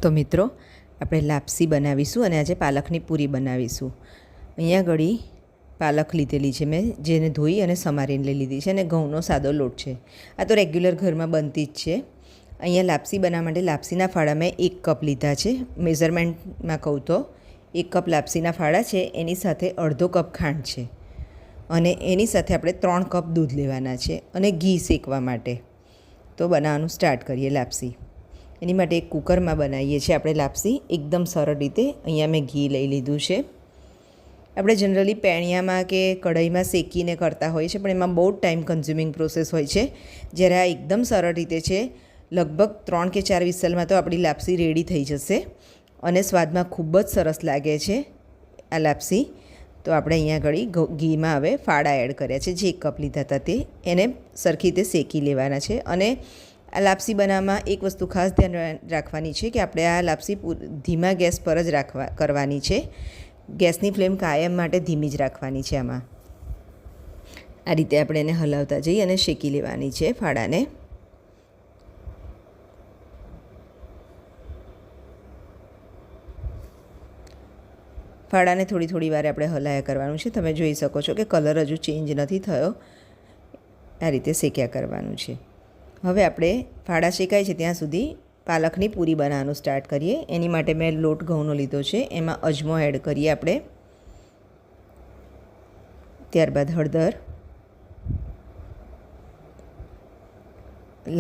તો મિત્રો આપણે લાપસી બનાવીશું અને આજે પાલકની પૂરી બનાવીશું. અહીંયા ઘડી પાલક લીધેલી છે મેં, જેને ધોઈ અને સમારીને લઈ લીધી છે, અને ઘઉંનો સાદો લોટ છે. આ તો રેગ્યુલર ઘરમાં બનતી જ છે. અહીંયા લાપસી બનાવવા માટે લાપસીના ફાળા મેં 1 કપ લીધા છે. મેઝરમેન્ટમાં કહું તો 1 કપ લાપસીના ફાળા છે, એની સાથે અડધો કપ ખાંડ છે, અને એની સાથે આપણે 3 કપ દૂધ લેવાના છે અને ઘી શેકવા માટે. તો બનાવવાનું સ્ટાર્ટ કરીએ લાપસી. એની માટે એક કુકરમાં બનાવીએ છીએ આપણે લાપસી એકદમ સરળ રીતે. અહીંયા મેં ઘી લઈ લીધું છે. આપણે જનરલી પેણિયામાં કે કઢાઈમાં શેકીને કરતા હોઈએ છીએ, પણ એમાં બહુ ટાઈમ કન્ઝ્યુમિંગ પ્રોસેસ હોય છે. જ્યારે આ એકદમ સરળ રીતે છે, લગભગ 3 કે 4 વિસલમાં તો આપણી લાપસી રેડી થઈ જશે અને સ્વાદમાં ખૂબ જ સરસ લાગે છે આ લાપસી. તો આપણે અહીંયા ઘડી ઘીમાં હવે ફાળા એડ કર્યા છે, જે 1 કપ લીધા હતા તે, એને સરખી રીતે શેકી લેવાના છે. અને આ લાપસી બનાવવામાં એક વસ્તુ ખાસ ધ્યાન રાખવાની છે કે આપણે આ લાપસી ધીમા ગેસ પર જ કરવાની છે. ગેસની ફ્લેમ કાયમ માટે ધીમી જ રાખવાની છે. આમાં આ રીતે આપણે એને હલાવતા જઈ અને શેકી લેવાની છે ફાળાને. ફાળાને થોડી થોડી વાર આપણે હલાયા કરવાનું છે. તમે જોઈ શકો છો કે કલર હજુ ચેન્જ નથી થયો. આ રીતે શેક્યા કરવાનું છે. હવે આપણે ફાળા શેકાય છે ત્યાં સુધી પાલકની પૂરી બનાવવાનું સ્ટાર્ટ કરીએ. એની માટે મેં લોટ ઘઉંનો લીધો છે. એમાં અજમો એડ કરીએ આપણે, ત્યારબાદ હળદર,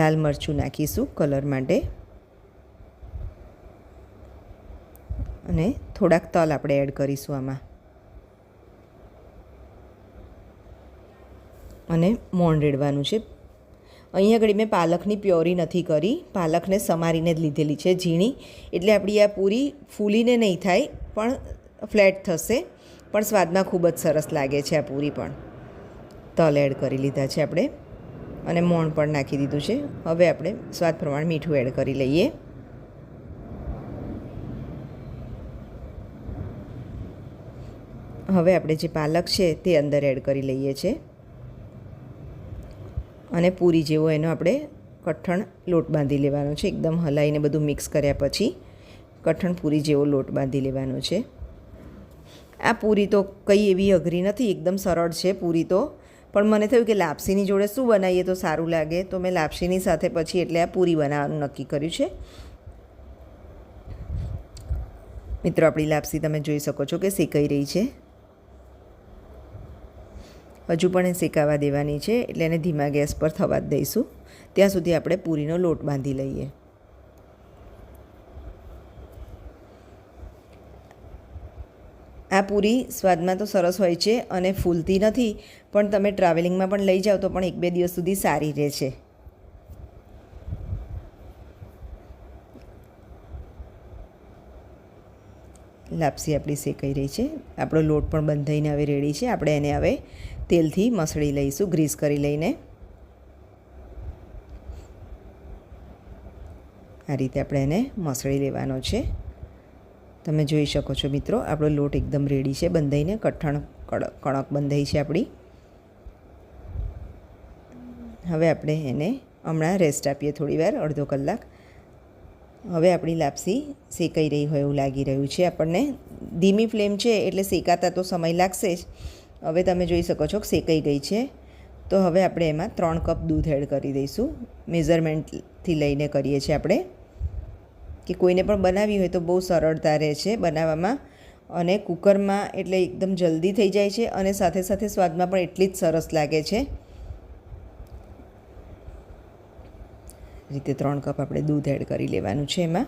લાલ મરચું નાખીશું કલર માટે, અને થોડાક તલ આપણે એડ કરીશું આમાં, અને મોણ રેડવાનું છે. અહીંયા આગળ મેં પાલકની પ્યોરી નથી કરી, પાલકને સમારીને જ લીધેલી છે ઝીણી, એટલે આપણી આ પૂરી ફૂલીને નહીં થાય, પણ ફ્લેટ થશે, પણ સ્વાદમાં ખૂબ જ સરસ લાગે છે આ પૂરી પણ. તલ એડ કરી લીધા છે આપણે, અને મોણ પણ નાખી દીધું છે. હવે આપણે સ્વાદ પ્રમાણે મીઠું એડ કરી લઈએ. હવે આપણે જે પાલક છે તે અંદર એડ કરી લઈએ છીએ, અને પૂરી જેવો એનો આપણે કઠણ લોટ બાંધી લેવાનો છે. એકદમ હલાવીને બધું મિક્સ કર્યા પછી કઠણ પૂરી જેવો લોટ બાંધી લેવાનો છે. આ પૂરી તો કંઈ એવી અઘરી નથી, એકદમ સરળ છે પૂરી તો. પણ મને થયું કે લાપસીની જોડે શું બનાવીએ તો સારું લાગે, તો મેં લાપસીની સાથે પછી એટલે આ પૂરી બનાવવાનું નક્કી કર્યું છે. મિત્રો, આપણી લાપસી તમે જોઈ શકો છો કે શેકાઈ રહી છે. હજુ પણ એ શેકાવા દેવાની છે, એટલે એને ધીમા ગેસ પર થવા જ દઈશું. ત્યાં સુધી આપણે પૂરીનો લોટ બાંધી લઈએ. આ પૂરી સ્વાદમાં તો સરસ હોય છે અને ફૂલતી નથી, પણ તમે ટ્રાવેલિંગમાં પણ લઈ જાઓ તો પણ 1-2 દિવસ સુધી સારી રહે છે. લાપસી આપણી શેકાઈ રહી છે. આપણો લોટ પણ બંધાઈને હવે રેડી છે. આપણે એને હવે તેલથી મસળી લઈશું, ગ્રીસ કરી લઈને. આ રીતે આપણે એને મસળી લેવાનો છે. તમે જોઈ શકો છો મિત્રો, આપણો લોટ એકદમ રેડી છે, બંધાઈને કઠણ કણક બંધાઈ છે આપણી. હવે આપણે એને હમણાં રેસ્ટ આપીએ થોડી વાર, અડધો કલાક. હવે આપણી લાપસી શેકાઈ રહી હોય એવું લાગી રહ્યું છે આપણને. ધીમી ફ્લેમ છે એટલે શેકાતા તો સમય લાગશે જ. હવે તમે જોઈ શકો છો કે શેકાઈ ગઈ છે. તો હવે આપણે એમાં 3 કપ દૂધ એડ કરી દઈશું. મેઝરમેન્ટથી લઈને કરીએ છીએ આપણે, કે કોઈને પણ બનાવી હોય તો બહુ સરળતા રહે છે બનાવવામાં, અને કુકરમાં એટલે એકદમ જલ્દી થઈ જાય છે, અને સાથે સાથે સ્વાદમાં પણ એટલી જ સરસ લાગે છે. રીતે 3 કપ આપણે દૂધ એડ કરી લેવાનું છે. એમાં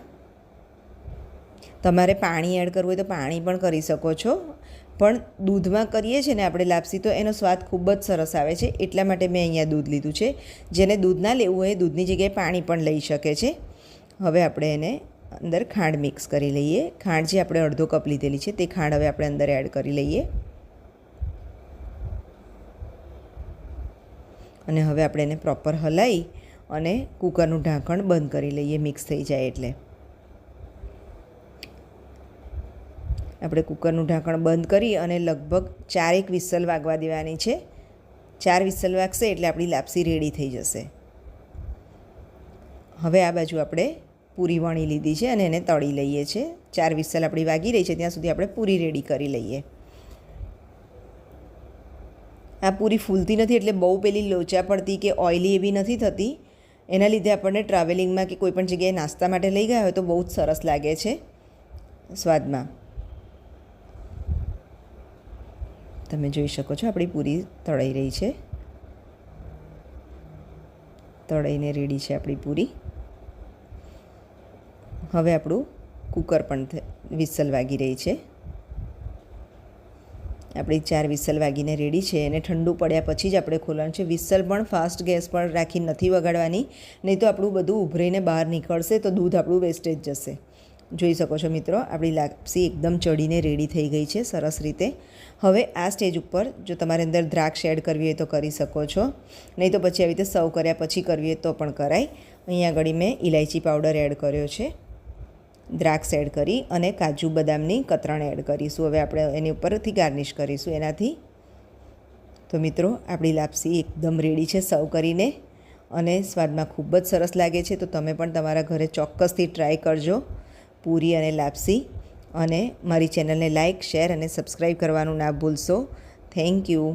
તમારે પાણી એડ કરવું હોય તો પાણી પણ કરી શકો છો, પણ દૂધમાં કરીએ છીએ ને આપણે લાપસી, તો એનો સ્વાદ ખૂબ જ સરસ આવે છે. એટલા માટે મેં અહીંયા દૂધ લીધું છે. જેને દૂધ ના લેવું હોય દૂધની જગ્યાએ પાણી પણ લઈ શકે છે. હવે આપણે એને અંદર ખાંડ મિક્સ કરી લઈએ. ખાંડ જે આપણે અડધો કપ લીધેલી છે તે ખાંડ હવે આપણે અંદર એડ કરી લઈએ, અને હવે આપણે એને પ્રોપર હલાવી અને કુકરનું ઢાંકણ બંધ કરી લઈએ, મિક્સ થઈ જાય એટલે. આપણે કુકરનું ઢાંકણ બંધ કરી અને લગભગ 4 વિસલ વાગવા દેવાની છે. 4 વિસલ વાગશે એટલે આપણી લાપસી રેડી થઈ જશે. હવે આ બાજુ આપણે પૂરી વણી લીધી છે અને એને તળી લઈએ છીએ. 4 વિસલ આપણી વાગી રહી છે ત્યાં સુધી આપણે પૂરી રેડી કરી લઈએ. આ પૂરી ફૂલતી નથી એટલે બહુ પેલી લોચા પડતી કે ઓઇલી એવી નથી થતી. એના લીધે આપણને ટ્રાવેલિંગમાં કે કોઈ પણ જગ્યાએ નાસ્તા માટે લઈ ગયા હોય તો બહુ જ સરસ લાગે છે સ્વાદમાં. તમે જોઈ શકો છો આપણી પૂરી તળાઈ રહી છે. તળાઈને રેડી છે આપણી પૂરી. હવે આપણું કુકર પણ વિસલ વાગી રહી છે. આપણી 4 વિસલ વાગીને રેડી છે. એને ઠંડુ પડ્યા પછી જ આપણે ખોલવાનું છે. વિસલ પણ ફાસ્ટ ગેસ પર રાખી નથી વગાડવાની, નહીં તો આપણું બધું ઉભરાઈને બહાર નીકળશે તો દૂધ આપણું વેસ્ટેજ જશે. જોઈ શકો છો મિત્રો, આપણી લાપસી એકદમ ચડીને રેડી થઈ ગઈ છે સરસ રીતે. હવે આ સ્ટેજ ઉપર જો તમારે અંદર દ્રાક્ષ એડ કરવી હોય તો કરી શકો છો, નહીં તો પછી આવી રીતે સર્વ કર્યા પછી કરવી હોય તો પણ કરાય. અહીંયા આગળ મેં ઇલાયચી પાવડર એડ કર્યો છે, દ્રાક્ષ એડ કરી અને કાજુ બદામની કતરણ એડ કરીશું. હવે આપણે એની ઉપરથી ગાર્નિશ કરીશું એનાથી. તો મિત્રો આપણી લાપસી એકદમ રેડી છે સર્વ કરીને અને સ્વાદમાં ખૂબ જ સરસ લાગે છે. તો તમે પણ તમારા ઘરે ચોક્કસથી ટ્રાય કરજો પૂરી અને લાપસી. અને મારી ચેનલને લાઇક, શેર અને સબસ્ક્રાઈબ કરવાનું ના ભૂલશો. Thank you.